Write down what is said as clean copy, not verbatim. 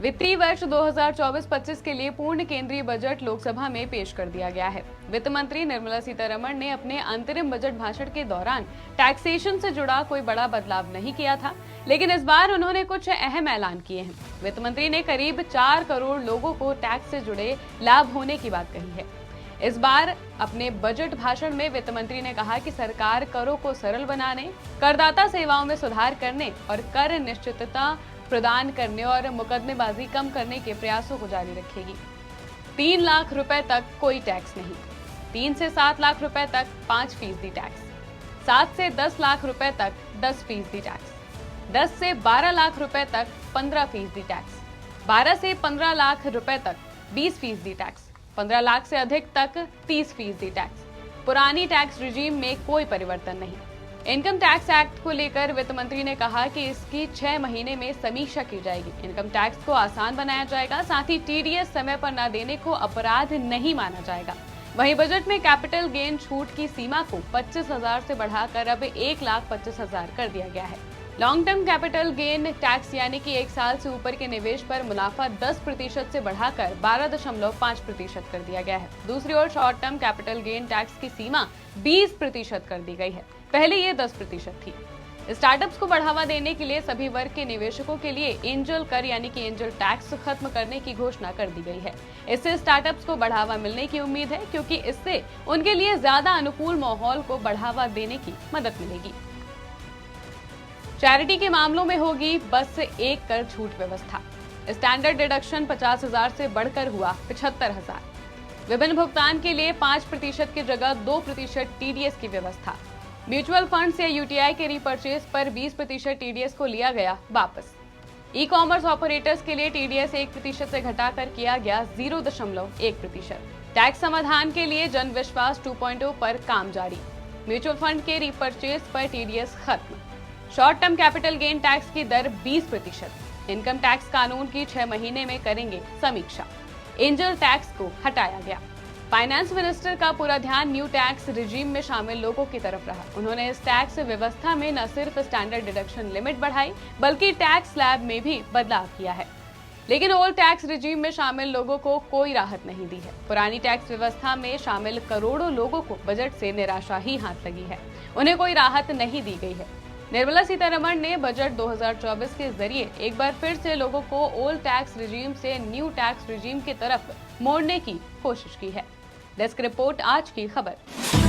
वित्तीय वर्ष 2024-25 के लिए पूर्ण केंद्रीय बजट लोकसभा में पेश कर दिया गया है। वित्त मंत्री निर्मला सीतारमण ने अपने अंतरिम बजट भाषण के दौरान टैक्सेशन से जुड़ा कोई बड़ा बदलाव नहीं किया था, लेकिन इस बार उन्होंने कुछ अहम ऐलान किए हैं। वित्त मंत्री ने करीब 4 करोड़ लोगों को टैक्स से जुड़े लाभ होने की बात कही है। इस बार अपने बजट भाषण में वित्त मंत्री ने कहा कि सरकार करों को सरल बनाने, करदाता सेवाओं में सुधार करने और कर निश्चितता प्रदान करने और मुकदमेबाजी कम करने के प्रयासों को जारी रखेगी। 3 लाख रुपए तक कोई टैक्स नहीं, 3 से 7 लाख रुपए तक 5% टैक्स, 7 से 10 लाख रुपए तक 10% टैक्स, 10 से 12 लाख रुपए तक 15% टैक्स, 12 से 15 लाख रुपए तक 20% टैक्स, 15 लाख से अधिक तक 30% टैक्स। पुरानी टैक्स रिजीम में कोई परिवर्तन नहीं। इनकम टैक्स एक्ट को लेकर वित्त मंत्री ने कहा कि इसकी 6 महीने में समीक्षा की जाएगी। इनकम टैक्स को आसान बनाया जाएगा, साथ ही टीडीएस समय पर न देने को अपराध नहीं माना जाएगा। वहीं बजट में कैपिटल गेन छूट की सीमा को 25,000 से बढ़ाकर अब 1,25,000 कर दिया गया है। Long term capital gain tax यानी कि 1 साल से ऊपर के निवेश पर मुनाफा 10% से बढ़ाकर 12.5% कर दिया गया है। दूसरी ओर short term capital gain tax की सीमा 20% कर दी गई है। पहले ये 10% थी। स्टार्टअप्स को बढ़ावा देने के लिए सभी वर्ग के निवेशकों के लिए एंजल कर यानी कि एंजल टैक्स खत्म करने की घोषणा कर दी गई है। इससे स्टार्टअप्स को बढ़ावा मिलने की उम्मीद है, क्योंकि इससे उनके लिए ज्यादा अनुकूल माहौल को बढ़ावा देने की मदद मिलेगी। चैरिटी के मामलों में होगी बस एक कर छूट व्यवस्था। स्टैंडर्ड डिडक्शन 50,000 से बढ़कर हुआ 75,000। विभिन्न भुगतान के लिए 5% की जगह 2% टीडीएस की व्यवस्था। म्यूचुअल फंड्स या यूटीआई के रिपर्चेज पर 20% टीडीएस को लिया गया वापस। ई कॉमर्स ऑपरेटर्स के लिए टीडीएस 1% से घटाकर किया गया 0.1%। टैक्स समाधान के लिए जन विश्वास 2.0 पर काम जारी। म्यूचुअल फंड के रिपर्चेज पर टीडीएस खत्म। Short term capital gain tax की दर 20%। इनकम टैक्स कानून की 6 महीने में करेंगे समीक्षा। एंजल टैक्स को हटाया गया। फाइनेंस मिनिस्टर का पूरा ध्यान न्यू टैक्स रिजीम में शामिल लोगों की तरफ रहा। उन्होंने इस टैक्स व्यवस्था में न सिर्फ स्टैंडर्ड डिडक्शन लिमिट बढ़ाई, बल्कि टैक्स स्लैब में भी बदलाव किया है। लेकिन ओल्ड टैक्स रिजीम में शामिल लोगों को कोई राहत नहीं दी है। पुरानी टैक्स व्यवस्था में शामिल करोड़ों लोगों को बजट से निराशा ही हाथ लगी है। उन्हें कोई राहत नहीं दी गई है। निर्मला सीतारमण ने बजट 2024 के जरिए एक बार फिर से लोगों को ओल्ड टैक्स रिजीम से न्यू टैक्स रिजीम की तरफ मोड़ने की कोशिश की है। डेस्क रिपोर्ट, आज की खबर।